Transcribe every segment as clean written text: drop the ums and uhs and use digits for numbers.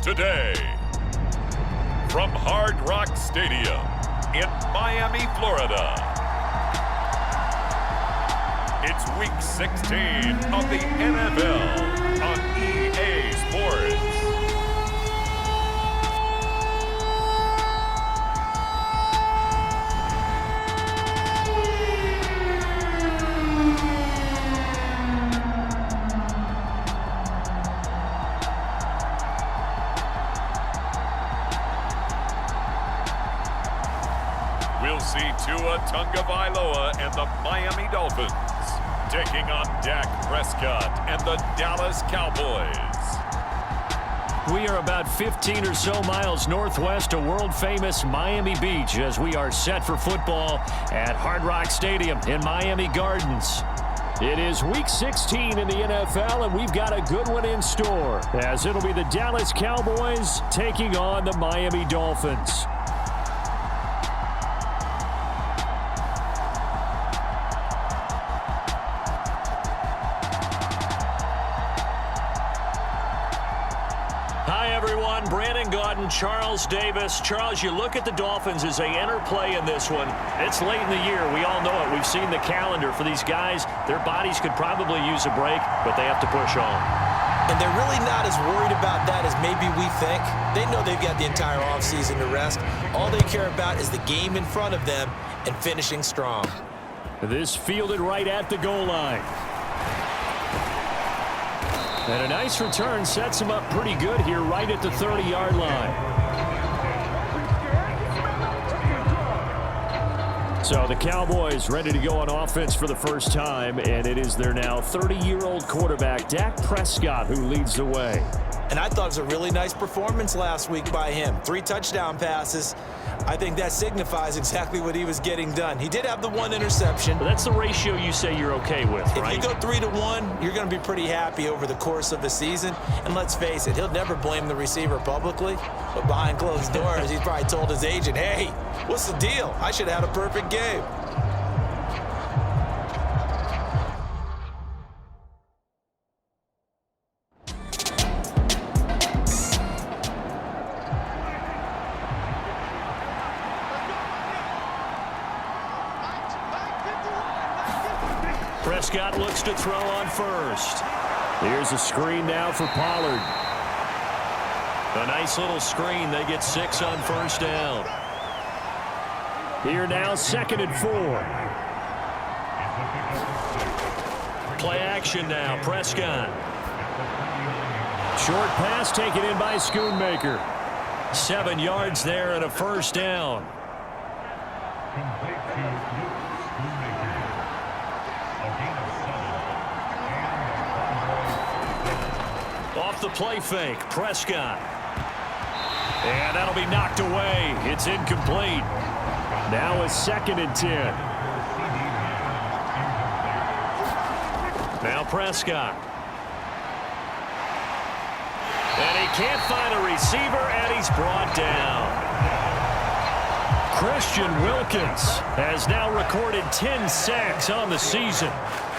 today. From Hard Rock Stadium in Miami, Florida, it's Week 16 of the NFL on EA Sports. We'll see Tua Tagovailoa and the Miami Dolphins taking on Dak Prescott and the Dallas Cowboys. We are about 15 or so miles northwest of world-famous Miami Beach as we are set for football at Hard Rock Stadium in Miami Gardens. It is Week 16 in the NFL, and we've got a good one in store, as it'll be the Dallas Cowboys taking on the Miami Dolphins. Charles Davis. Charles, you look at the Dolphins as they enter play in this one. It's late in the year. We all know it. We've seen the calendar for these guys. Their bodies could probably use a break, but they have to push on. And they're really not as worried about that as maybe we think. They know they've got the entire offseason to rest. All they care about is the game in front of them and finishing strong. This fielded right at the goal line. And a nice return sets him up pretty good here right at the 30-yard line. So the Cowboys ready to go on offense for the first time, and it is their now 30-year-old quarterback, Dak Prescott, who leads the way. And I thought it was a really nice performance last week by him. 3 touchdown passes. I think that signifies exactly what he was getting done. He did have the 1 interception. But that's the ratio you say you're okay with, right? If you go 3-1, you're going to be pretty happy over the course of the season. And let's face it, he'll never blame the receiver publicly. But behind closed doors, he's probably told his agent, hey, what's the deal? I should have had a perfect game. Prescott looks to throw on first. Here's a screen now for Pollard. A nice little screen. They get 6 on first down. Here now, 2nd and 4. Play action now. Prescott. Short pass taken in by Schoonmaker. 7 yards there and a first down. Off the play fake, Prescott. And that'll be knocked away. It's incomplete. Now a 2nd and 10. Now Prescott. And he can't find a receiver, and he's brought down. Christian Wilkins has now recorded 10 sacks on the season.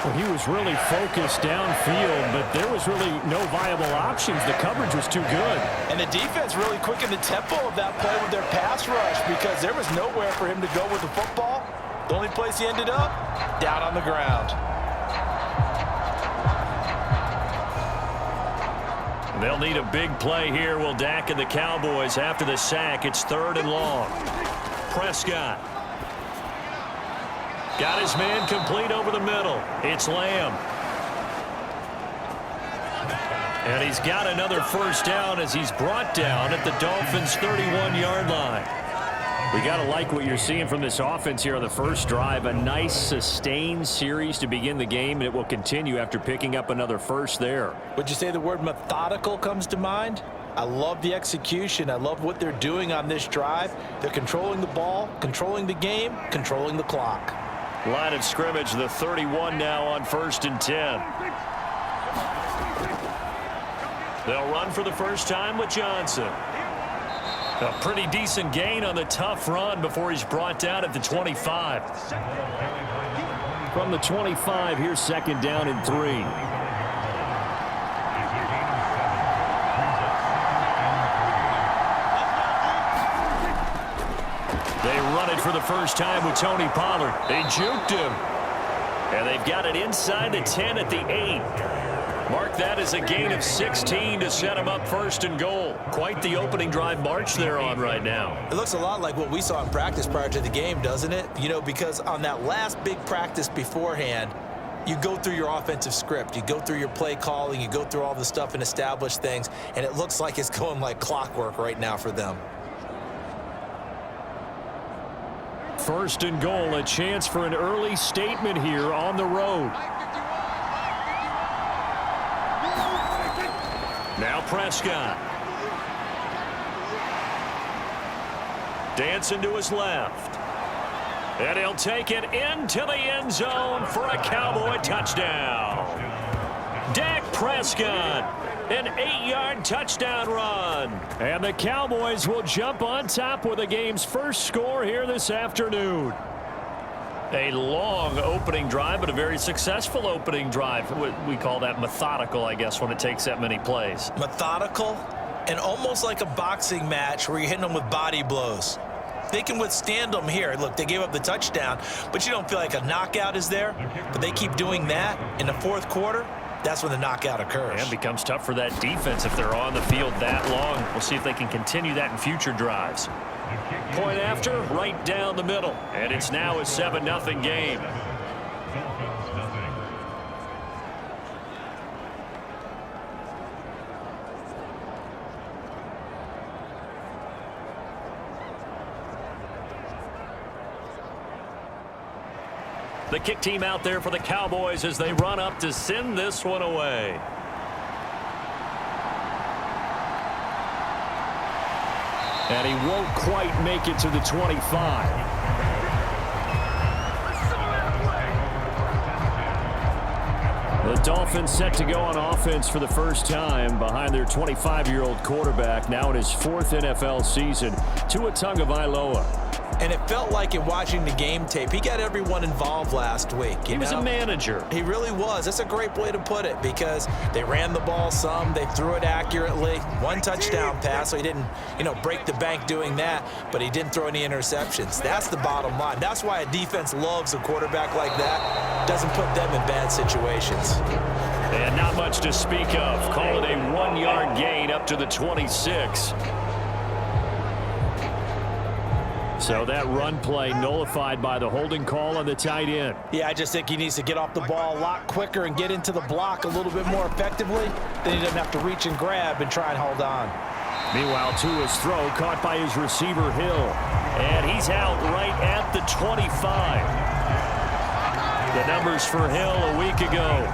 Well, he was really focused downfield, but there was really no viable options. The coverage was too good. And the defense really quickened the tempo of that play with their pass rush because there was nowhere for him to go with the football. The only place he ended up, down on the ground. They'll need a big play here, will Dak and the Cowboys. After the sack, it's 3rd and long. Prescott. Got his man complete over the middle. It's Lamb. And he's got another first down as he's brought down at the Dolphins' 31-yard line. We got to like what you're seeing from this offense here on the first drive. A nice, sustained series to begin the game, and it will continue after picking up another first there. Would you say the word methodical comes to mind? I love the execution. I love what they're doing on this drive. They're controlling the ball, controlling the game, controlling the clock. Line of scrimmage, the 31 now on 1st and 10. They'll run for the first time with Johnson. A pretty decent gain on the tough run before he's brought down at the 25. From the 25, here's 2nd down and 3. run it for the first time with Tony Pollard. They juked him. And they've got it inside the 10 at the 8. Mark that as a gain of 16 to set him up 1st and goal. Quite the opening drive march they're on right now. It looks a lot like what we saw in practice prior to the game, doesn't it? You know, because on that last big practice beforehand, you go through your offensive script. You go through your play calling. You go through all the stuff and establish things. And it looks like it's going like clockwork right now for them. 1st and goal, a chance for an early statement here on the road. Now Prescott. Dancing to his left. And he'll take it into the end zone for a Cowboy touchdown. Dak Prescott, an 8-yard touchdown run. And the Cowboys will jump on top with the game's first score here this afternoon. A long opening drive, but a very successful opening drive. We call that methodical, I guess, when it takes that many plays. Methodical and almost like a boxing match where you're hitting them with body blows. They can withstand them here. Look, they gave up the touchdown, but you don't feel like a knockout is there. But they keep doing that in the 4th quarter. That's when the knockout occurs. And it becomes tough for that defense if they're on the field that long. We'll see if they can continue that in future drives. Point after, right down the middle. And it's now a 7-0 game. The kick team out there for the Cowboys as they run up to send this one away. And he won't quite make it to the 25. The Dolphins set to go on offense for the first time behind their 25-year-old quarterback, now in his 4th NFL season, Tua Tagovailoa. And it felt like in watching the game tape, he got everyone involved last week. He was a manager. He really was. That's a great way to put it because they ran the ball some. They threw it accurately. 1 touchdown pass, so he didn't, break the bank doing that, but he didn't throw any interceptions. That's the bottom line. That's why a defense loves a quarterback like that. Doesn't put them in bad situations. And not much to speak of. Call it a 1-yard gain up to the 26. So that run play nullified by the holding call on the tight end. Yeah, I just think he needs to get off the ball a lot quicker and get into the block a little bit more effectively. Then he doesn't have to reach and grab and try and hold on. Meanwhile, Tua's throw caught by his receiver, Hill. And he's out right at the 25. The numbers for Hill a week ago.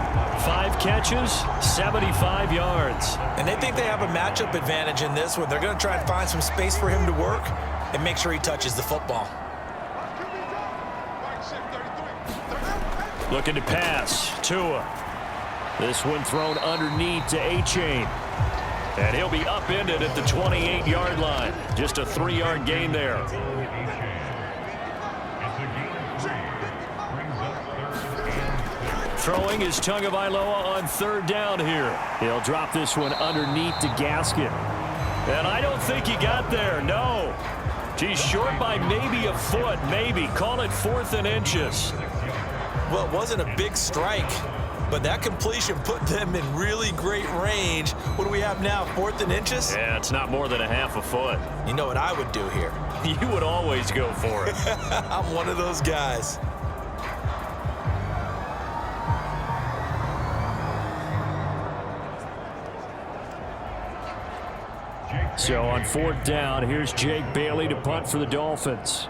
5 catches, 75 yards. And they think they have a matchup advantage in this one. They're going to try and find some space for him to work and make sure he touches the football. Looking to pass. Tua. This one thrown underneath to A-Chain. And he'll be upended at the 28-yard line. Just a 3-yard gain there. Throwing is Tagovailoa on 3rd down here. He'll drop this one underneath to Gaskin. And I don't think he got there, no. He's short by maybe a foot, maybe. Call it 4th and inches. Well, it wasn't a big strike, but that completion put them in really great range. What do we have now, 4th and inches? Yeah, it's not more than a half a foot. You know what I would do here? You would always go for it. I'm one of those guys. So on 4th down, here's Jake Bailey to punt for the Dolphins.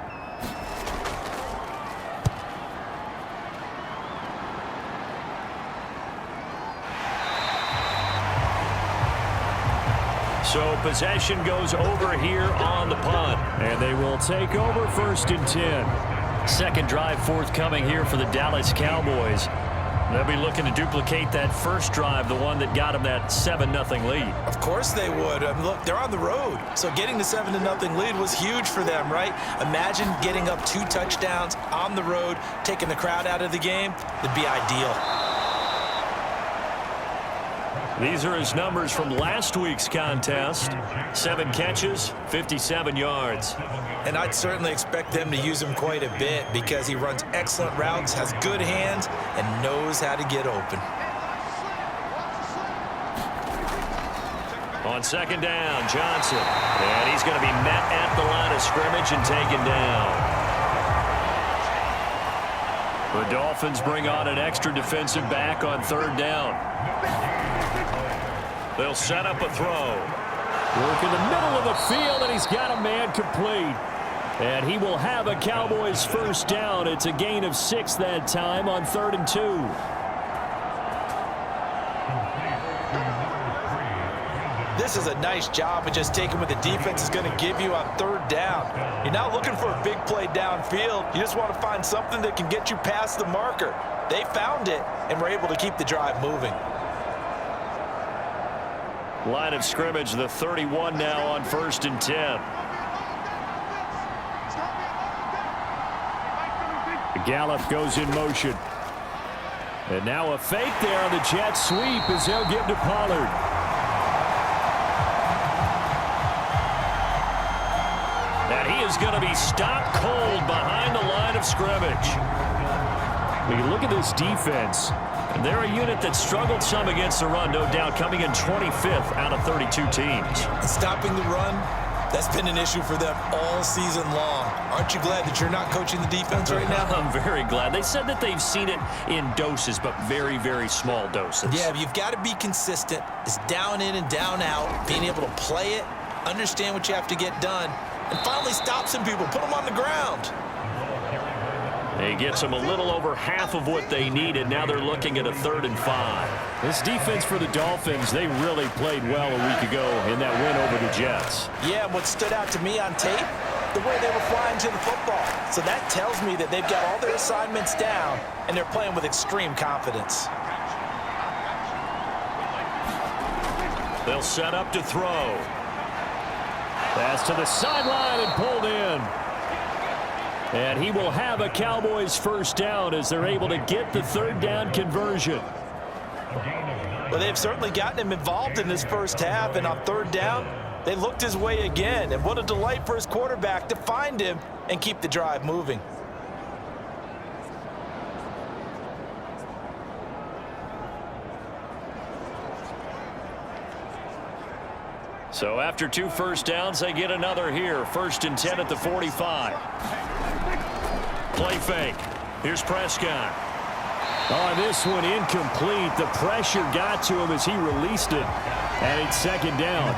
So possession goes over here on the punt. And they will take over 1st and 10. Second drive forthcoming here for the Dallas Cowboys. They'll be looking to duplicate that first drive, the one that got them that 7-0 lead. Of course they would. Look, they're on the road. So getting the 7-0 lead was huge for them, right? Imagine getting up 2 touchdowns on the road, taking the crowd out of the game. It'd be ideal. These are his numbers from last week's contest. 7 catches, 57 yards. And I'd certainly expect them to use him quite a bit because he runs excellent routes, has good hands, and knows how to get open. On second down, Johnson. And he's going to be met at the line of scrimmage and taken down. The Dolphins bring on an extra defensive back on third down. They'll set up a throw. Work in the middle of the field, and he's got a man complete. And he will have a Cowboys first down. It's a gain of 6 that time on 3rd and 2. This is a nice job of just taking what the defense is going to give you on 3rd down. You're not looking for a big play downfield. You just want to find something that can get you past the marker. They found it and were able to keep the drive moving. Line of scrimmage, the 31 now on 1st and 10. Gallup goes in motion. And now a fake there on the jet sweep as they'll give to Pollard. And he is going to be stopped cold behind the line of scrimmage. When you look at this defense, they're a unit that struggled some against the run, no doubt, coming in 25th out of 32 teams. Stopping the run, that's been an issue for them all season long. Aren't you glad that you're not coaching the defense right now? I'm very glad. They said that they've seen it in doses, but very, very small doses. Yeah, you've got to be consistent. It's down in and down out, being able to play it, understand what you have to get done, and finally stop some people, put them on the ground. He gets them a little over half of what they needed. Now they're looking at a 3rd and 5. This defense for the Dolphins, they really played well a week ago in that win over the Jets. Yeah, what stood out to me on tape, the way they were flying to the football. So that tells me that they've got all their assignments down, and they're playing with extreme confidence. They'll set up to throw. Pass to the sideline and pulled in. And he will have a Cowboys first down as they're able to get the 3rd down conversion. Well, they've certainly gotten him involved in this first half, and on 3rd down, they looked his way again. And what a delight for his quarterback to find him and keep the drive moving. So after 2 first downs, they get another here. 1st and 10 at the 45. Play fake. Here's Prescott. Oh, this one incomplete. The pressure got to him as he released it. And it's 2nd down.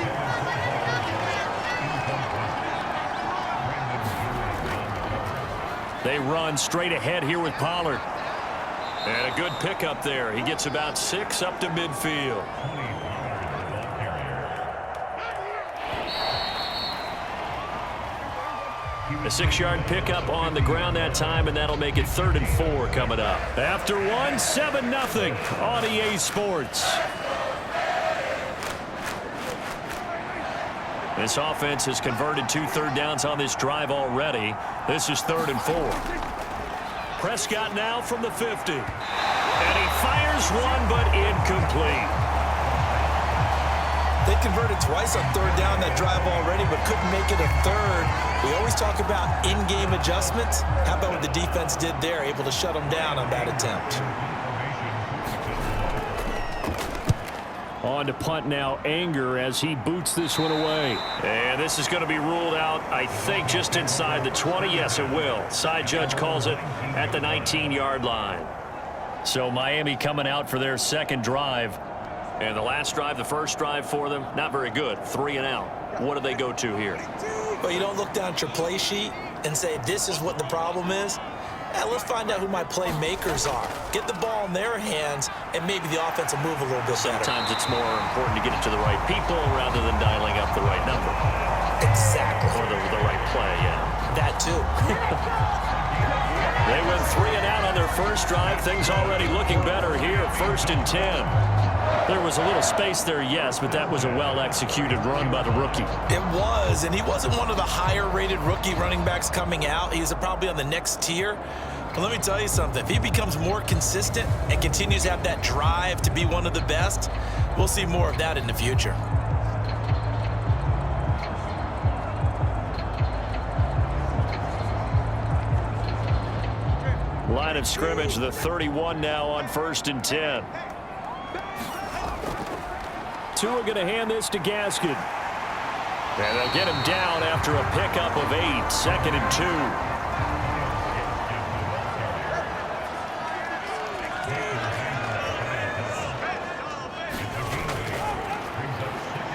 They run straight ahead here with Pollard. And a good pickup there. He gets about 6 up to midfield. A 6-yard pickup on the ground that time, and that'll make it 3rd and 4 coming up. After 1, 7-0 on EA Sports. This offense has converted 2 third downs on this drive already. This is 3rd and 4. Prescott now from the 50. And he fires one, but incomplete. They converted twice on 3rd down that drive already, but couldn't make it a 3rd. We always talk about in-game adjustments. How about what the defense did there, able to shut them down on that attempt? On to punt now, Anger, as he boots this one away. And this is going to be ruled out, I think, just inside the 20. Yes, it will. Side judge calls it at the 19-yard line. So Miami coming out for their 2nd drive. And the last drive, the first drive for them, not very good. 3 and out. What do they go to here? Well, you don't look down at your play sheet and say, this is what the problem is. Let's find out who my playmakers are. Get the ball in their hands, and maybe the offense will move a little bit better. Sometimes it's more important to get it to the right people rather than dialing up the right number. Exactly. Or the right play, yeah. That too. They went 3 and out on their first drive. Things already looking better here. 1st and 10. There was a little space there, yes, but that was a well-executed run by the rookie. It was, and he wasn't one of the higher-rated rookie running backs coming out. He was probably on the next tier. Well, let me tell you something. If he becomes more consistent and continues to have that drive to be one of the best, we'll see more of that in the future. Line of scrimmage, the 31 now on 1st and 10. Tua going to hand this to Gaskin. And they'll get him down after a pickup of 8, 2nd and 2.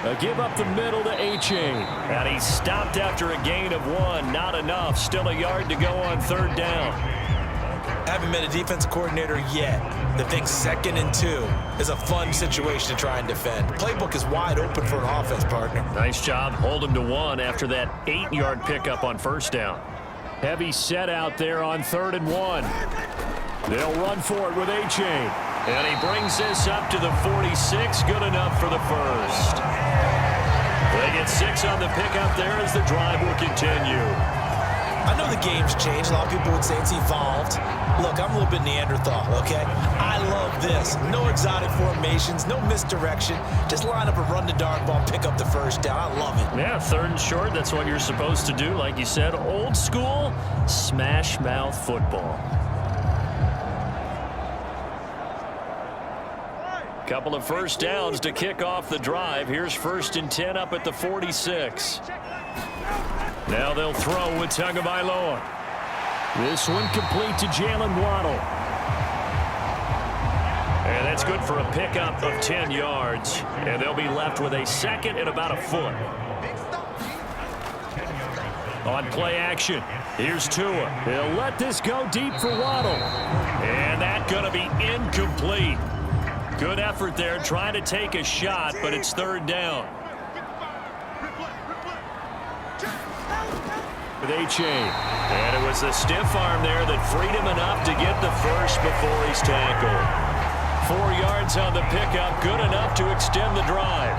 A give up the middle to H.A. And he stopped after a gain of 1. Not enough. Still a yard to go on 3rd down. Haven't met a defensive coordinator yet that thinks 2nd and 2 is a fun situation to try and defend. The playbook is wide open for an offense, partner. Nice job. Hold him to 1 after that 8-yard pickup on 1st down. Heavy set out there on 3rd and 1. They'll run for it with H.A. And he brings this up to the 46. Good enough for the first. They get 6 on the pickup there as the drive will continue. I know the game's changed. A lot of people would say it's evolved. Look, I'm a little bit Neanderthal, okay? I love this. No exotic formations, no misdirection. Just line up and run the dart ball, pick up the first down. I love it. Yeah, 3rd and short. That's what you're supposed to do. Like you said, old school, smash mouth football. Couple of first downs to kick off the drive. Here's 1st and 10 up at the 46. Now they'll throw with Tagovailoa. This one complete to Jalen Waddle. And that's good for a pickup of 10 yards. And they'll be left with a 2nd and about a foot. On play action, here's Tua. He'll let this go deep for Waddle. And that's going to be incomplete. Good effort there trying to take a shot, but it's 3rd down. With H.A. And it was the stiff arm there that freed him enough to get the first before he's tackled. 4 yards on the pickup, good enough to extend the drive.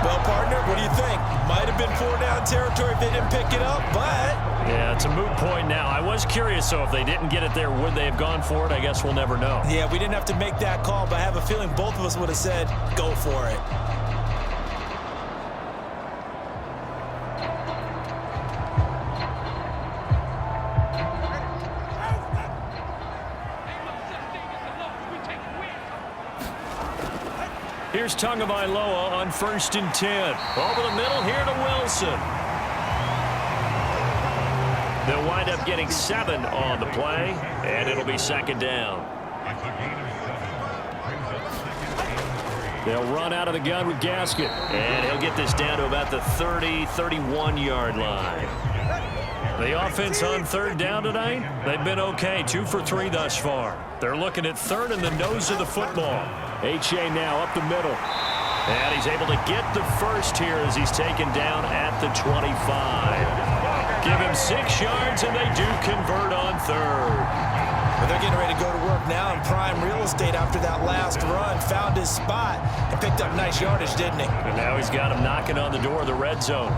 Well, partner, what do you think? Might have been 4-down territory if they didn't pick it up, but... Yeah, it's a moot point now. I was curious, so if they didn't get it there, would they have gone for it? I guess we'll never know. Yeah, we didn't have to make that call, but I have a feeling both of us would have said, go for it. Here's Tagovailoa on 1st and 10. Over the middle here to Wilson. They'll wind up getting 7 on the play, and it'll be 2nd down. They'll run out of the gun with Gaskin, and he'll get this down to about the 30, 31-yard line. The offense on 3rd down tonight, they've been okay, 2 for 3 thus far. They're looking at 3rd and the nose of the football. H.A. now up the middle. And he's able to get the first here as he's taken down at the 25. Give him 6 yards, and they do convert on 3rd. But they're getting ready to go to work now in prime real estate after that last run. Found his spot and picked up nice yardage, didn't he? And now he's got him knocking on the door of the red zone.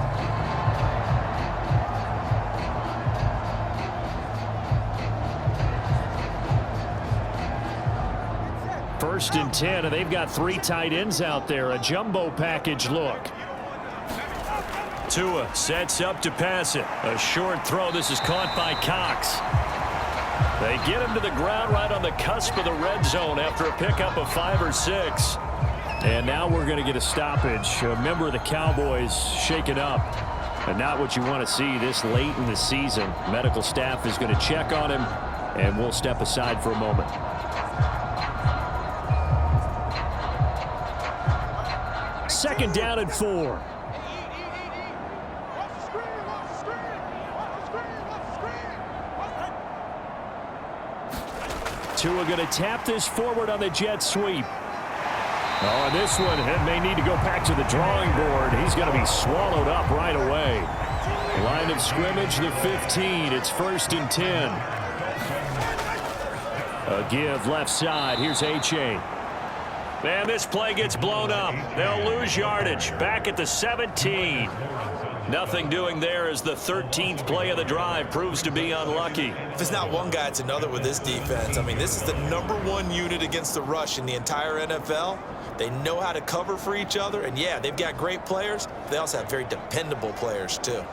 First and 10, and they've got 3 tight ends out there. A jumbo package look. Tua sets up to pass it. A short throw. This is caught by Cox. They get him to the ground right on the cusp of the red zone after a pickup of 5 or 6. And now we're going to get a stoppage. A member of the Cowboys shaken up. And not what you want to see this late in the season. Medical staff is going to check on him, and we'll step aside for a moment. Second down and 4. Tua going to tap this forward on the jet sweep. Oh, and this one may need to go back to the drawing board. He's going to be swallowed up right away. Line of scrimmage, the 15. It's 1st and 10. A give left side. Here's H.A. And this play gets blown up. They'll lose yardage. Back at the 17. Nothing doing there as the 13th play of the drive proves to be unlucky. If it's not one guy, it's another with this defense. I mean, this is the #1 unit against the rush in the entire NFL. They know how to cover for each other. And, yeah, they've got great players. They also have very dependable players, too.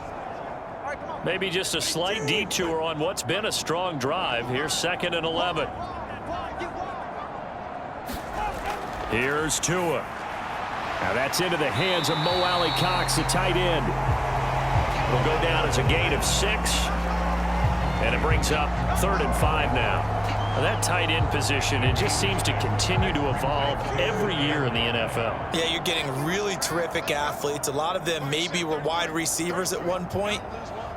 Maybe just a slight detour on what's been a strong drive. Here's 2nd and 11. Here's Tua. Now that's into the hands of Mo Alley Cox, the tight end. Will go down as a gain of 6. And it brings up 3rd and 5 now. Now that tight end position, it just seems to continue to evolve every year in the NFL. Yeah, you're getting really terrific athletes. A lot of them maybe were wide receivers at one point.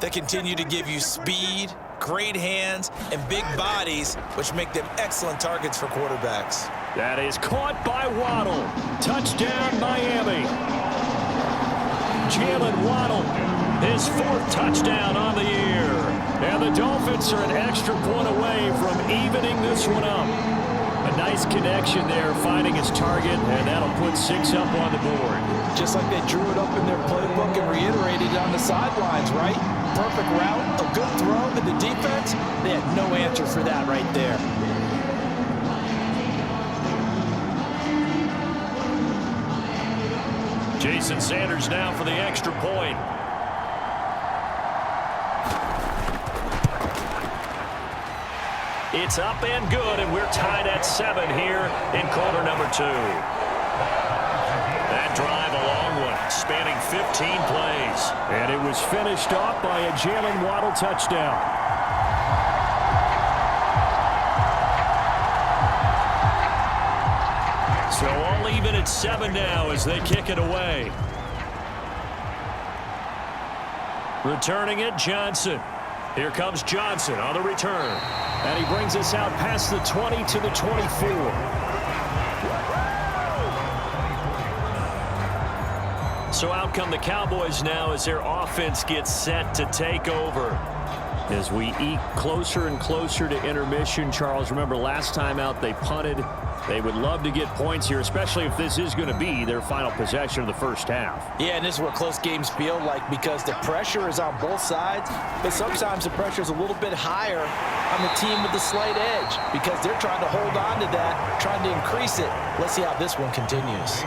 They continue to give you speed, great hands, and big bodies, which make them excellent targets for quarterbacks. That is caught by Waddle. Touchdown, Miami. Jalen Waddle, his 4th touchdown on the year. And the Dolphins are an extra point away from evening this one up. A nice connection there, finding his target, and that'll put 6 up on the board. Just like they drew it up in their playbook and reiterated it on the sidelines, right? Perfect route, a good throw to the defense. They had no answer for that right there. Jason Sanders now for the extra point. It's up and good, and we're tied at 7 here in quarter number 2. That drive, a long one, spanning 15 plays. And it was finished off by a Jalen Waddle touchdown. So all even at 7 now as they kick it away. Returning it, Johnson. Here comes Johnson on the return. And he brings us out past the 20 to the 24. So out come the Cowboys now as their offense gets set to take over. As we eke closer and closer to intermission, Charles, remember last time out they punted. They would love to get points here, especially if this is going to be their final possession of the first half. Yeah, and this is what close games feel like because the pressure is on both sides, but sometimes the pressure is a little bit higher on the team with the slight edge because they're trying to hold on to that, trying to increase it. Let's see how this one continues.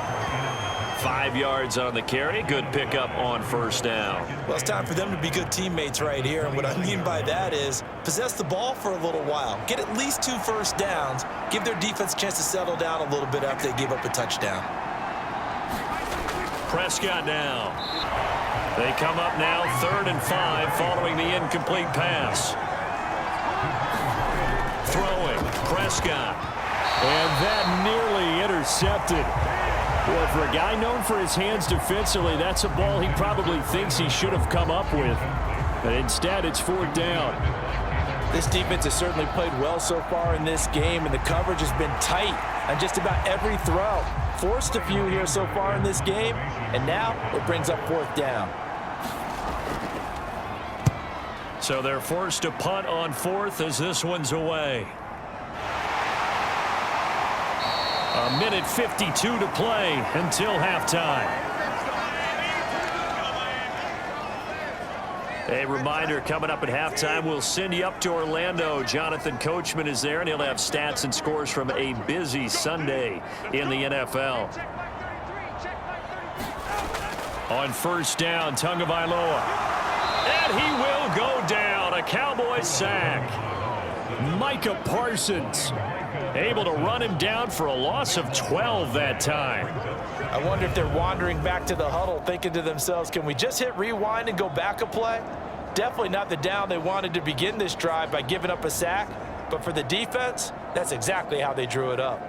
5 yards on the carry. Good pickup on first down. Well, it's time for them to be good teammates right here. And what I mean by that is possess the ball for a little while. Get at least 2 first downs. Give their defense a chance to settle down a little bit after they give up a touchdown. Prescott now. They come up now 3rd and 5 following the incomplete pass. Throwing. Prescott. And that nearly intercepted. Well, for a guy known for his hands defensively, that's a ball he probably thinks he should have come up with. But instead, it's 4th down. This defense has certainly played well so far in this game, and the coverage has been tight on just about every throw. Forced a few here so far in this game, and now it brings up 4th down. So they're forced to punt on 4th as this one's away. A minute 52 to play until halftime. A reminder, coming up at halftime, we'll send you up to Orlando. Jonathan Coachman is there, and he'll have stats and scores from a busy Sunday in the NFL. On first down, Tagovailoa. And he will go down. A Cowboys sack. Micah Parsons able to run him down for a loss of 12 that time. I wonder if they're wandering back to the huddle thinking to themselves, can we just hit rewind and go back a play? Definitely not the down they wanted to begin this drive by giving up a sack. But for the defense, that's exactly how they drew it up.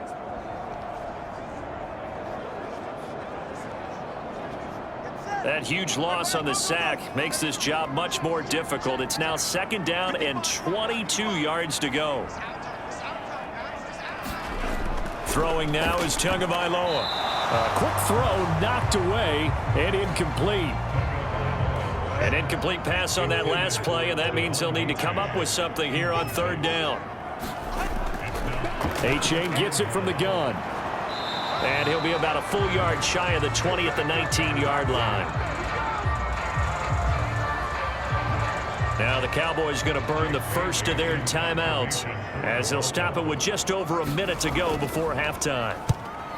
That huge loss on the sack makes this job much more difficult. It's now 2nd down and 22 yards to go. Throwing now is Tagovailoa. A quick throw knocked away and incomplete. An incomplete pass on that last play, and that means they'll need to come up with something here on 3rd down. A-Chain gets it from the gun. And he'll be about a full yard shy of the 20 at the 19-yard line. Now the Cowboys going to burn the first of their timeouts as they'll stop it with just over a minute to go before halftime.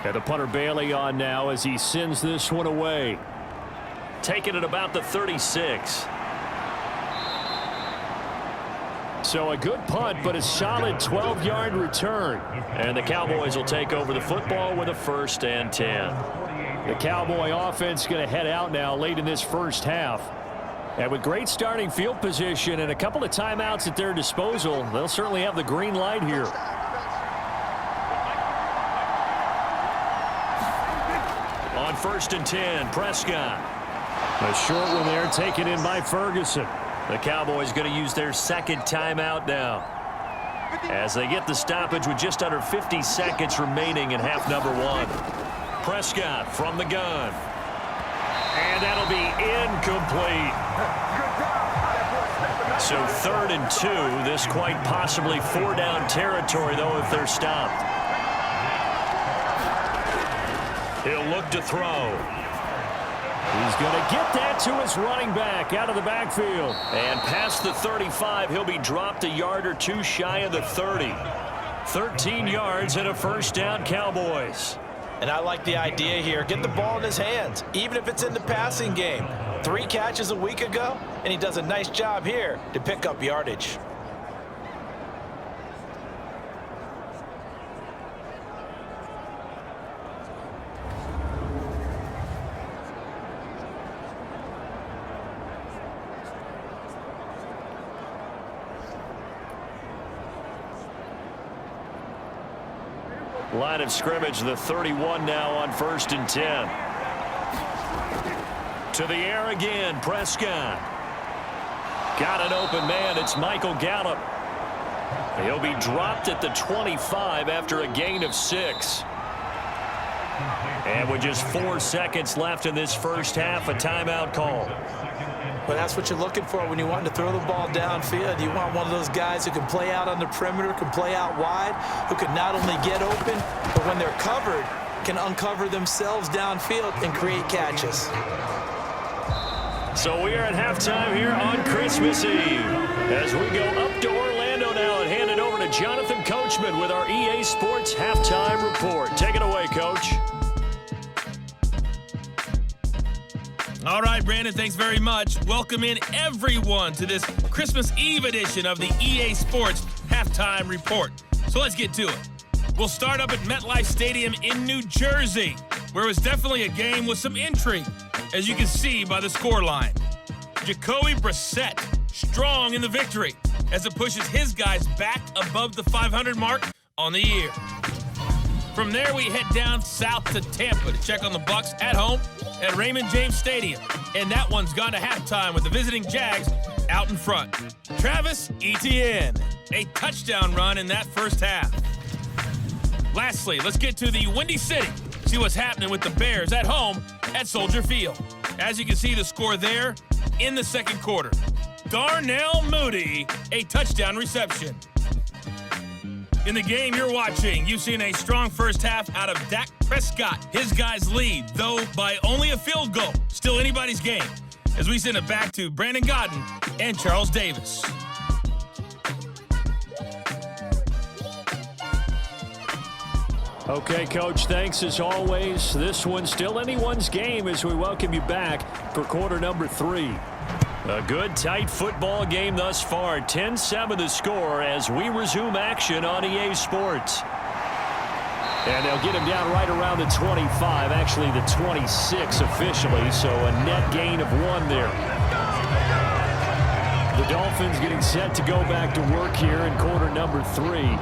And the punter Bailey on now as he sends this one away. Taking it about the 36. So a good punt, but a solid 12-yard return. And the Cowboys will take over the football with a 1st and 10. The Cowboy offense going to head out now late in this first half. And with great starting field position and a couple of timeouts at their disposal, they'll certainly have the green light here. On 1st and 10, Prescott. A short one there taken in by Ferguson. The Cowboys going to use their second timeout now as they get the stoppage with just under 50 seconds remaining in half number 1. Prescott from the gun. And that'll be incomplete. So 3rd and 2. This quite possibly 4-down territory, though, if they're stopped. He'll look to throw. He's going to get that to his running back out of the backfield. And past the 35, he'll be dropped a yard or two shy of the 30. 13 yards and a 1st down, Cowboys. And I like the idea here. Get the ball in his hands, even if it's in the passing game. 3 catches a week ago, and he does a nice job here to pick up yardage. Line of scrimmage, the 31 now on 1st and 10. To the air again, Prescott. Got an open man, it's Michael Gallup. He'll be dropped at the 25 after a gain of 6. And with just 4 seconds left in this first half, a timeout call. Well, that's what you're looking for when you want to throw the ball downfield. You want one of those guys who can play out on the perimeter, can play out wide, who can not only get open, but when they're covered, can uncover themselves downfield and create catches. So we are at halftime here on Christmas Eve as we go up to Orlando now and hand it over to Jonathan Coachman with our EA Sports Halftime Report. Take it away, Coach. All right, Brandon, thanks very much. Welcome in everyone to this Christmas Eve edition of the EA Sports Halftime Report. So let's get to it. We'll start up at MetLife Stadium in New Jersey, where it was definitely a game with some intrigue, as you can see by the scoreline. Jacoby Brissett strong in the victory as it pushes his guys back above the 500 mark on the year. From there, we head down south to Tampa to check on the Bucs at home at Raymond James Stadium. And that one's gone to halftime with the visiting Jags out in front. Travis Etienne, a touchdown run in that first half. Lastly, let's get to the Windy City. See what's happening with the Bears at home at Soldier Field. As you can see the score there in the second quarter. Darnell Mooney, a touchdown reception. In the game you're watching, you've seen a strong first half out of Dak Prescott. His guys lead, though by only a field goal. Still anybody's game, as we send it back to Brandon Godden and Charles Davis. Okay, Coach, thanks as always. This one's still anyone's game as we welcome you back for quarter number 3. A good, tight football game thus far. 10-7 the score as we resume action on EA Sports. And they'll get him down right around the 25, actually the 26 officially, so a net gain of 1 there. The Dolphins getting set to go back to work here in quarter number 3.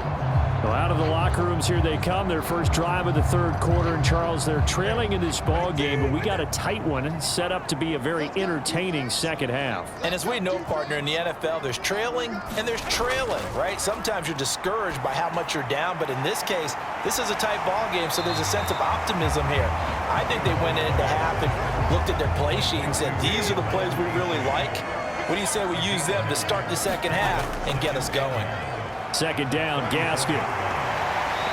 Well, out of the locker rooms here they come. Their first drive of the third quarter. And, Charles, they're trailing in this ball game, but we got a tight one set up to be a very entertaining second half. And as we know, partner, in the NFL, there's trailing and there's trailing, right? Sometimes you're discouraged by how much you're down, but in this case, this is a tight ball game, so there's a sense of optimism here. I think they went into half and looked at their play sheet and said, these are the plays we really like. What do you say we use them to start the second half and get us going? Second down, Gaskin.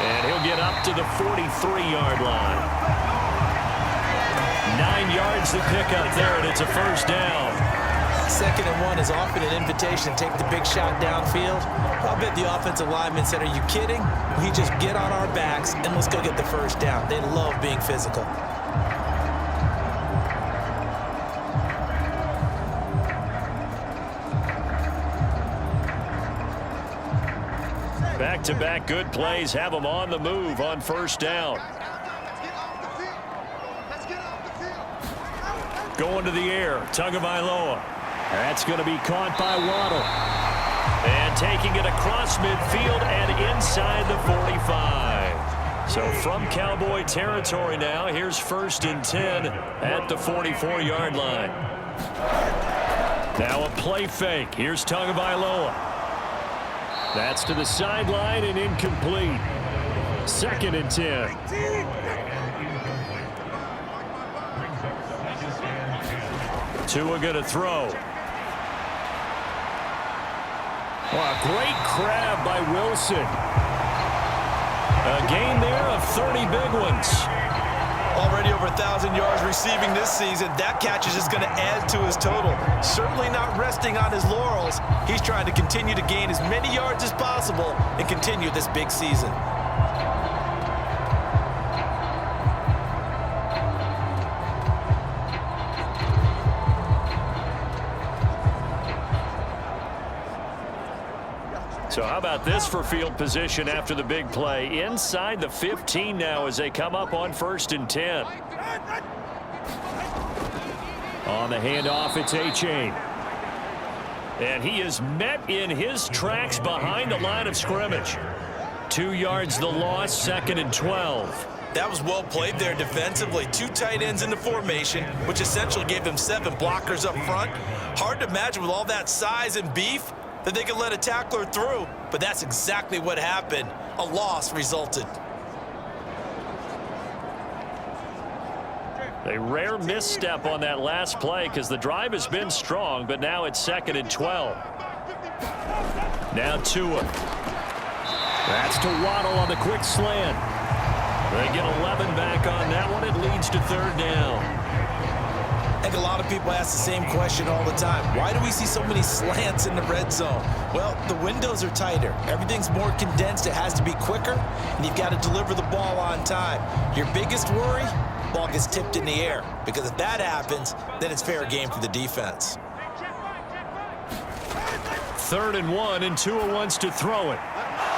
And he'll get up to the 43-yard line. 9 yards to pick up there, and it's a first down. 2nd and 1 is often an invitation to take the big shot downfield. I'll bet the offensive lineman said, are you kidding? We just get on our backs and let's go get the first down. They love being physical. Back-to-back good plays have them on the move on first down. Going to the air, Tagovailoa. That's going to be caught by Waddle. And taking it across midfield and inside the 45. So from Cowboy territory now, here's 1st and 10 at the 44-yard line. Now a play fake. Here's Tagovailoa. That's to the sideline and incomplete. 2nd and 10. Tua going to throw. Oh, a great grab by Wilson. A gain there of 30 big ones. Already over 1,000 yards receiving this season. That catch is just going to add to his total. Certainly not resting on his laurels. He's trying to continue to gain as many yards as possible and continue this big season. So how about this for field position after the big play? Inside the 15 now as they come up on 1st and 10. On the handoff, it's A-Chain. And he is met in his tracks behind the line of scrimmage. 2 yards the loss, 2nd and 12. That was well played there defensively. 2 tight ends in the formation, which essentially gave them 7 blockers up front. Hard to imagine with all that size and beef that they could let a tackler through, but that's exactly what happened. A loss resulted. A rare misstep on that last play because the drive has been strong, but now it's 2nd and 12. Now Tua. That's to Waddle on the quick slant. They get 11 back on that one. It leads to 3rd down. I think a lot of people ask the same question all the time. Why do we see so many slants in the red zone? Well, the windows are tighter. Everything's more condensed. It has to be quicker, and you've got to deliver the ball on time. Your biggest worry, ball gets tipped in the air, because if that happens, then it's fair game for the defense. 3rd and 1, and Tua wants to throw it.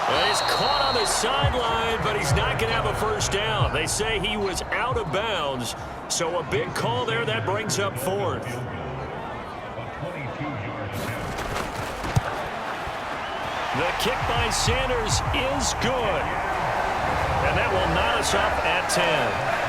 Well, he's caught on the sideline, but he's not going to have a first down. They say he was out of bounds, so a big call there that brings up 4th. The kick by Sanders is good, and that will knot us up at 10.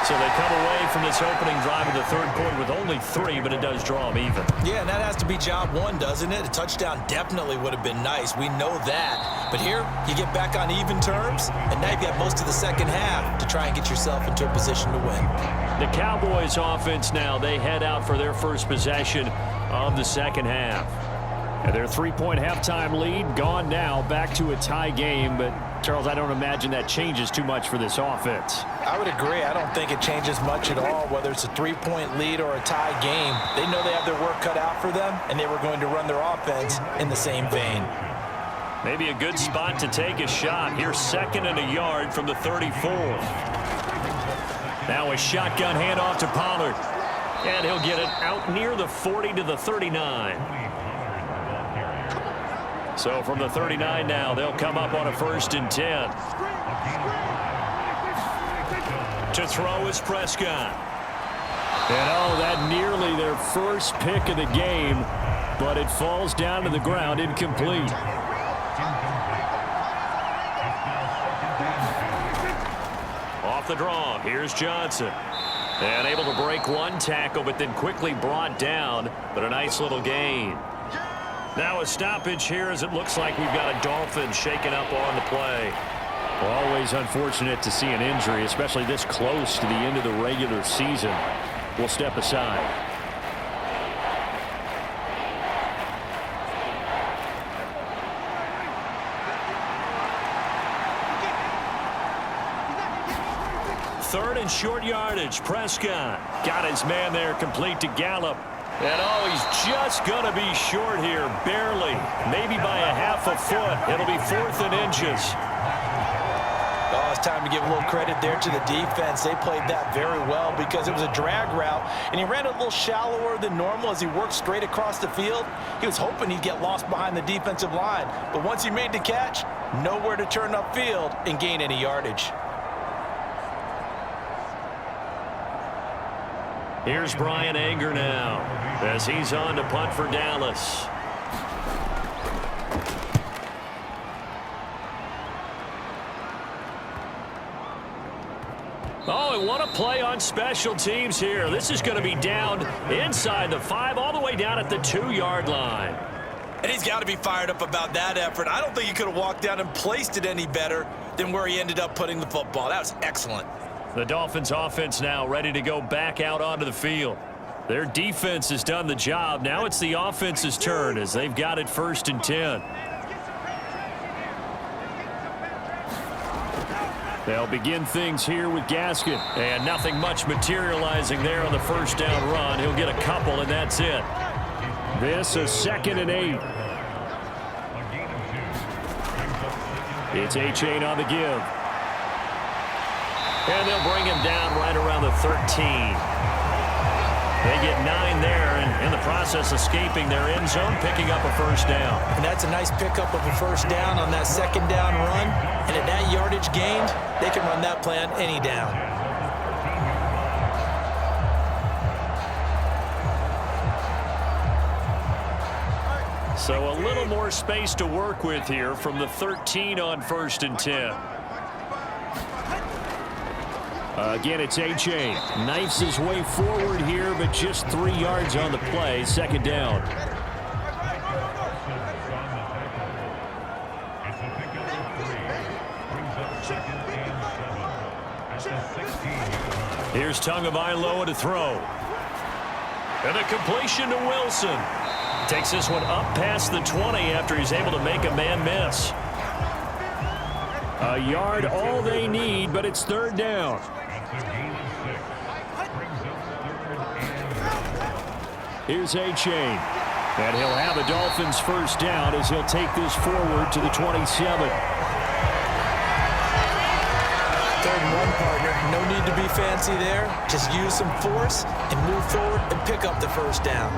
So they come away from this opening drive of the 3rd quarter with only 3, but it does draw them even. Yeah, and that has to be job 1, doesn't it? A touchdown definitely would have been nice. We know that. But here, you get back on even terms, and now you've got most of the second half to try and get yourself into a position to win. The Cowboys offense now, they head out for their first possession of the second half. And their 3-point halftime lead gone now, back to a tie game. But, Charles, I don't imagine that changes too much for this offense. I would agree. I don't think it changes much at all, whether it's a 3-point lead or a tie game. They know they have their work cut out for them, and they were going to run their offense in the same vein. Maybe a good spot to take a shot. Here's 2nd and a yard from the 34. Now a shotgun handoff to Pollard. And he'll get it out near the 40 to the 39. So from the 39 now, they'll come up on a 1st and 10. To throw is Prescott. And oh, that nearly their first pick of the game, but it falls down to the ground, incomplete. Off the draw, here's Johnson. And able to break one tackle, but then quickly brought down, but a nice little gain. Now a stoppage here as it looks like we've got a Dolphin shaken up on the play. Well, always unfortunate to see an injury, especially this close to the end of the regular season. We'll step aside. third and short yardage. Prescott got his man there, complete to Gallup. And he's just going to be short here, barely, maybe by a half a foot. It'll be 4th and inches. Oh, it's time to give a little credit there to the defense. They played that very well because it was a drag route, and he ran it a little shallower than normal as he worked straight across the field. He was hoping he'd get lost behind the defensive line, but once he made the catch, nowhere to turn upfield and gain any yardage. Here's Brian Anger now as he's on to punt for Dallas. Oh, and what a play on special teams here. This is going to be down inside the 5, all the way down at the 2-yard line. And he's got to be fired up about that effort. I don't think he could have walked down and placed it any better than where he ended up putting the football. That was excellent. The Dolphins offense now ready to go back out onto the field. Their defense has done the job. Now it's the offense's turn as they've got it 1st and 10. They'll begin things here with Gaskin. And nothing much materializing there on the 1st down run. He'll get a couple, and that's it. This is 2nd and 8. It's A-Chain on the give. And they'll bring him down right around the 13. They get 9 there, and in the process escaping their end zone, picking up a 1st down. And that's a nice pickup of a 1st down on that 2nd down run. And at that yardage gained, they can run that plan any down. So a little more space to work with here from the 13 on 1st and 10. Again, it's A-Chain. Knifes his way forward here, but just 3 yards on the play. 2nd down. Here's Tagovailoa to throw. And a completion to Wilson. Takes this one up past the 20 after he's able to make a man miss. A yard all they need, but it's 3rd down. Here's A-Chain. And he'll have a Dolphins 1st down as he'll take this forward to the 27. 3rd and 1, partner. No need to be fancy there. Just use some force and move forward and pick up the 1st down.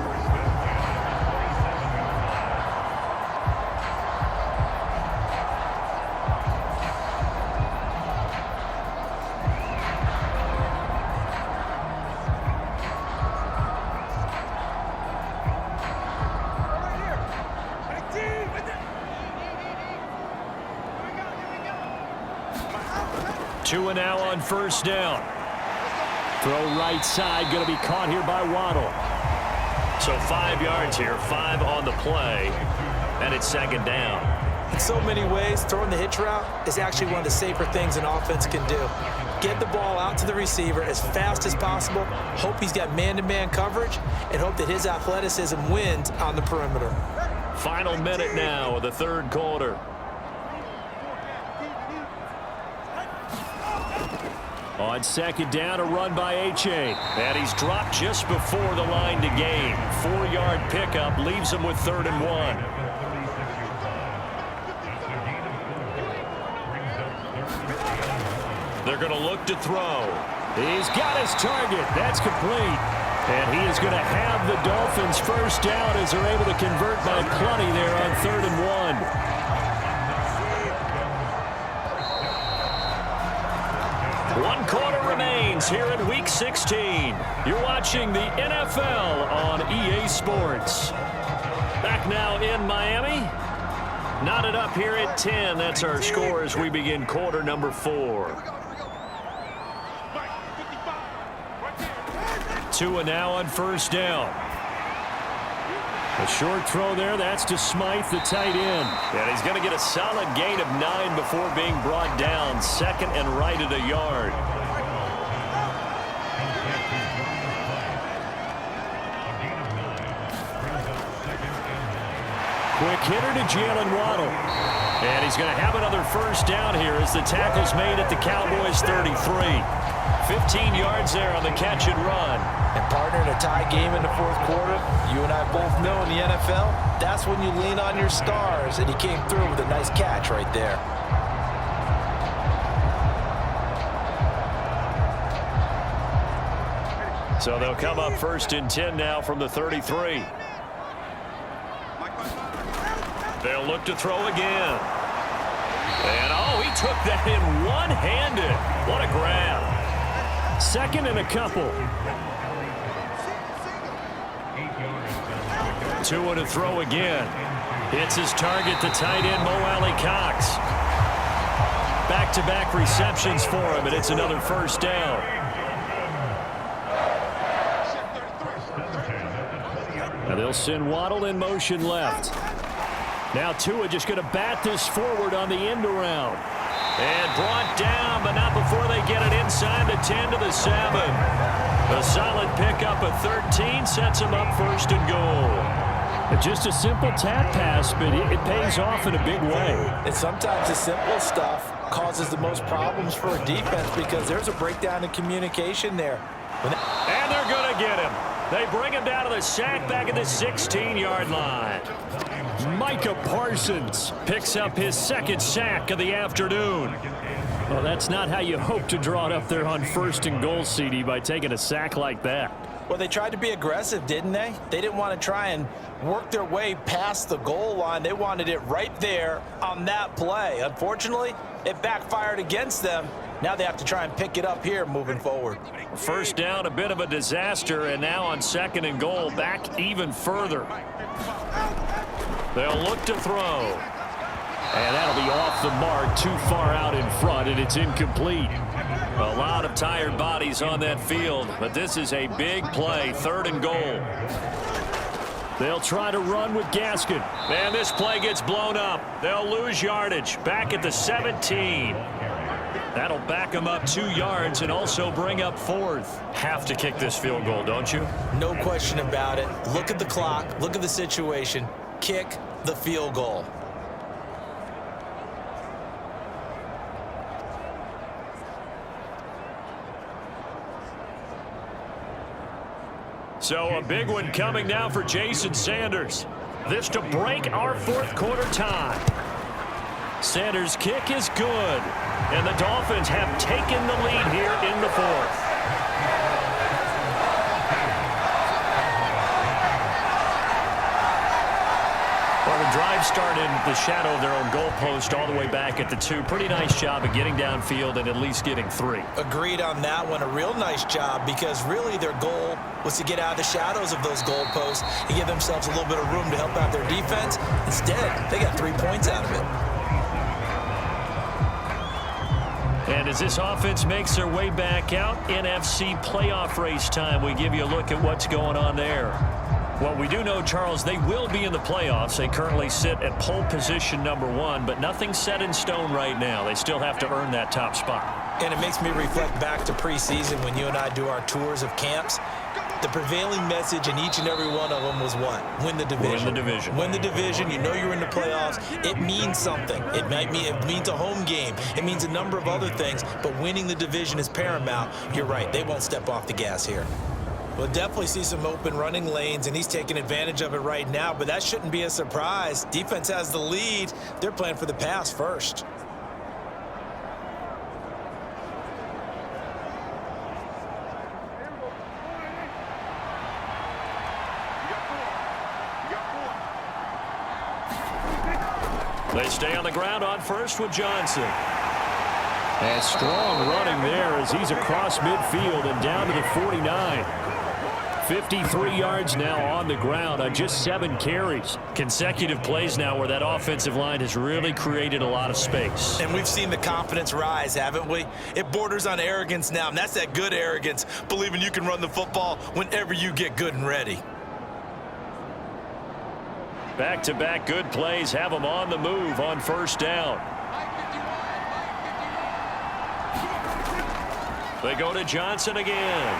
Two and now on 1st down. Throw right side, going to be caught here by Waddle. So 5 yards here, 5 on the play, and it's 2nd down. In so many ways, throwing the hitch route is actually one of the safer things an offense can do. Get the ball out to the receiver as fast as possible, hope he's got man-to-man coverage, and hope that his athleticism wins on the perimeter. Final minute now of the 3rd quarter. On 2nd down, a run by A-Chain. And he's dropped just before the line to gain. 4-yard pickup leaves him with 3rd and 1. They're going to look to throw. He's got his target. That's complete. And he is going to have the Dolphins 1st down as they're able to convert by plenty there on 3rd and 1. 1 quarter remains here in Week 16. You're watching the NFL on EA Sports. Back now in Miami. Knotted up here at 10. That's our score as we begin quarter number 4. 2 and now on 1st down. A short throw there. That's to Smythe, the tight end. And he's going to get a solid gain of 9 before being brought down. 2nd and right at a yard. Quick hitter to Jalen Waddle. And he's going to have another 1st down here as the tackle's made at the Cowboys 33. 15 yards there on the catch and run. And partner, in a tie game in the fourth quarter, you and I both know in the NFL, that's when you lean on your stars, and he came through with a nice catch right there. So they'll come up 1st and 10 now from the 33. They'll look to throw again. And, oh, he took that in one-handed. What a grab. 2nd and a couple. Tua to throw again. Hits his target, the tight end, Mo Alley Cox. Back-to-back receptions for him, and it's another 1st down. Now they'll send Waddle in motion left. Now Tua just going to bat this forward on the end around. And brought down, but not before they get it inside the 10 to the 7. A solid pickup of 13 sets him up 1st and goal. Just a simple tap pass, but it pays off in a big way. And sometimes the simple stuff causes the most problems for a defense because there's a breakdown in communication there. And they're going to get him. They bring him down to the sack back at the 16-yard line. Micah Parsons picks up his 2nd sack of the afternoon. Well, that's not how you hope to draw it up there on 1st and goal, CD, by taking a sack like that. Well, they tried to be aggressive, didn't they? They didn't want to try and work their way past the goal line. They wanted it right there on that play. Unfortunately, it backfired against them. Now they have to try and pick it up here moving forward. 1st down, a bit of a disaster, and now on 2nd and goal, back even further. They'll look to throw. And that'll be off the mark, too far out in front, and it's incomplete. A lot of tired bodies on that field, but this is a big play, 3rd and goal. They'll try to run with Gaskin. And this play gets blown up. They'll lose yardage. Back at the 17. That'll back them up 2 yards and also bring up 4th. Have to kick this field goal, don't you? No question about it. Look at the clock. Look at the situation. Kick the field goal. So a big one coming now for Jason Sanders. This to break our 4th quarter tie. Sanders' kick is good. And the Dolphins have taken the lead here in the 4th. Well, the drive started in the shadow of their own goalpost all the way back at the 2. Pretty nice job of getting downfield and at least getting 3. Agreed on that one. A real nice job because really their goal was to get out of the shadows of those goalposts and give themselves a little bit of room to help out their defense. Instead, they got 3 points out of it. And as this offense makes their way back out, NFC playoff race time, we give you a look at what's going on there. Well, we do know, Charles, they will be in the playoffs. They currently sit at pole position #1, but nothing's set in stone right now. They still have to earn that top spot. And it makes me reflect back to preseason when you and I do our tours of camps. The prevailing message in each and every one of them was what? Win the division. Win the division. Win the division. You know you're in the playoffs. It means something. It means a home game. It means a number of other things, but winning the division is paramount. You're right. They won't step off the gas here. We'll definitely see some open running lanes, and he's taking advantage of it right now, but that shouldn't be a surprise. Defense has the lead. They're playing for the pass first. They stay on the ground on 1st with Johnson. And strong running there as he's across midfield and down to the 49. 53 yards now on the ground on just 7 carries. Consecutive plays now where that offensive line has really created a lot of space. And we've seen the confidence rise, haven't we? It borders on arrogance now, and that's that good arrogance, believing you can run the football whenever you get good and ready. Back-to-back good plays have them on the move on 1st down. They go to Johnson again.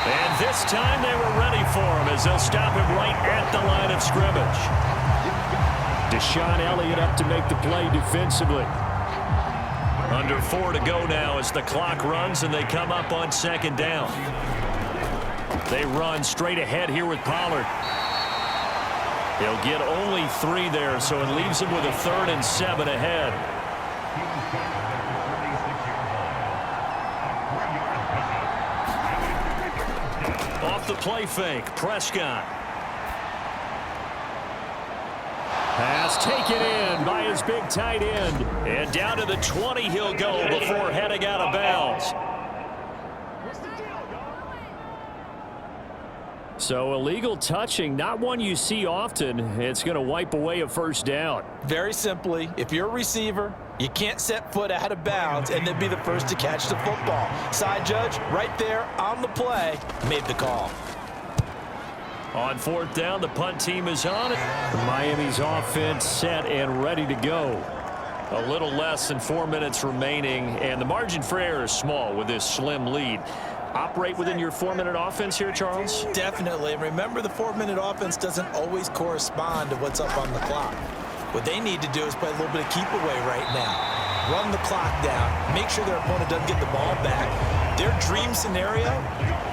And this time they were ready for him as they'll stop him right at the line of scrimmage. Deshaun Elliott up to make the play defensively. Under 4 to go now as the clock runs and they come up on second down. They run straight ahead here with Pollard. He'll get only 3 there, so it leaves him with a 3rd and 7 ahead. Off the play fake, Prescott. Pass taken in by his big tight end. And down to the 20 he'll go before heading out of bounds. So illegal touching, not one you see often. It's going to wipe away a first down. Very simply, if you're a receiver, you can't set foot out of bounds and then be the first to catch the football. Side judge, right there on the play, made the call. On 4th down, the punt team is on it. Miami's offense set and ready to go. A little less than 4 minutes remaining, and the margin for error is small with this slim lead. Operate within your 4-minute offense here, Charles? Definitely. And remember, the 4-minute offense doesn't always correspond to what's up on the clock. What they need to do is play a little bit of keep away right now. Run the clock down. Make sure their opponent doesn't get the ball back. Their dream scenario,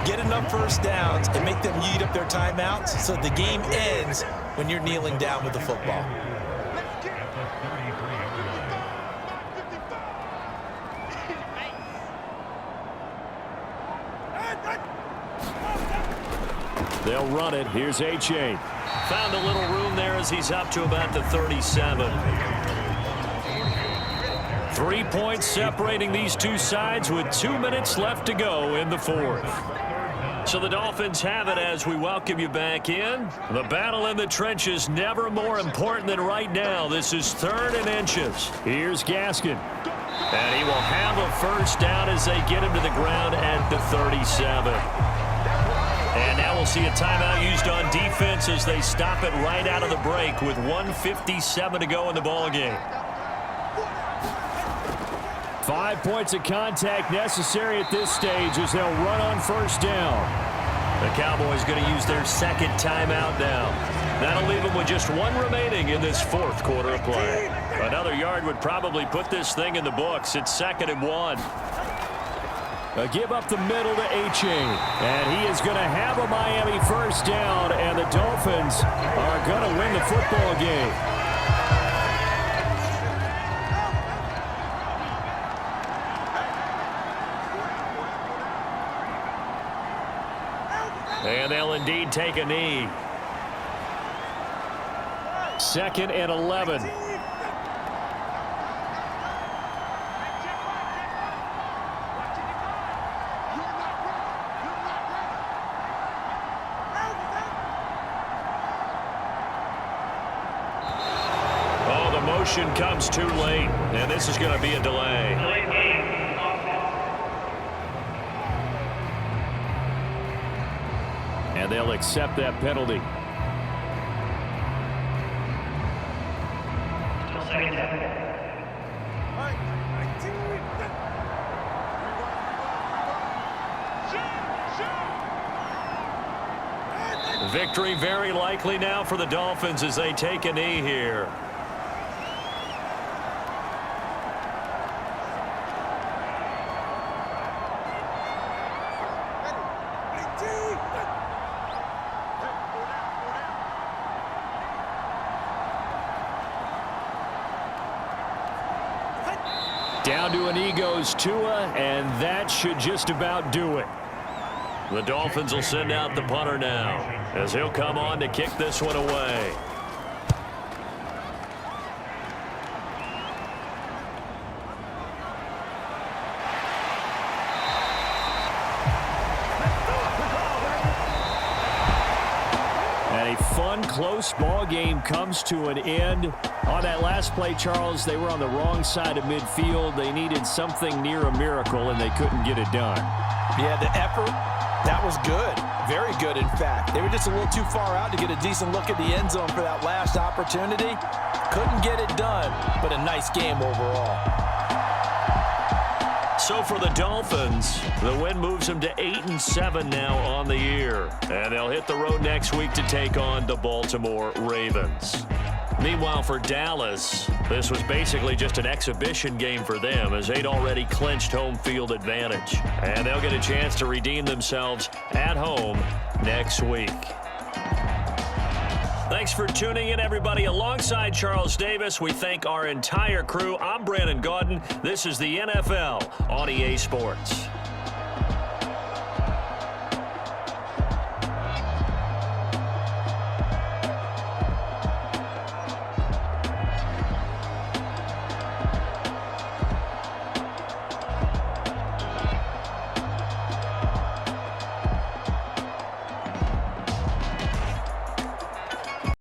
get enough first downs and make them eat up their timeouts so the game ends when you're kneeling down with the football. They'll run it. Here's H.A. Found a little room there as he's up to about the 37. 3 points separating these two sides with 2 minutes left to go in the 4th. So the Dolphins have it as we welcome you back in. The battle in the trenches never more important than right now. This is 3rd and inches. Here's Gaskin. And he will have a first down as they get him to the ground at the 37. And now we'll see a timeout used on defense as they stop it right out of the break with 1:57 to go in the ballgame. 5 points of contact necessary at this stage as they'll run on first down. The Cowboys going to use their 2nd timeout now. That'll leave them with just 1 remaining in this 4th quarter of play. Another yard would probably put this thing in the books. It's 2nd and 1. A give up the middle to H.A. And he is going to have a Miami first down, and the Dolphins are going to win the football game. And they'll indeed take a knee. 2nd and 11. Motion comes too late, and this is going to be a delay. And they'll accept that penalty. Victory very likely now for the Dolphins as they take a knee here. Down to a knee goes Tua, and that should just about do it. The Dolphins will send out the punter now as he'll come on to kick this one away. And a fun, close ball game comes to an end. On that last play, Charles, they were on the wrong side of midfield. They needed something near a miracle, and they couldn't get it done. Yeah, the effort, that was good. Very good, in fact. They were just a little too far out to get a decent look at the end zone for that last opportunity. Couldn't get it done, but a nice game overall. So for the Dolphins, the win moves them to 8-7 now on the year. And they'll hit the road next week to take on the Baltimore Ravens. Meanwhile, for Dallas, this was basically just an exhibition game for them as they'd already clinched home field advantage. And they'll get a chance to redeem themselves at home next week. Thanks for tuning in, everybody. Alongside Charles Davis, we thank our entire crew. I'm Brandon Gaudin. This is the NFL on EA Sports.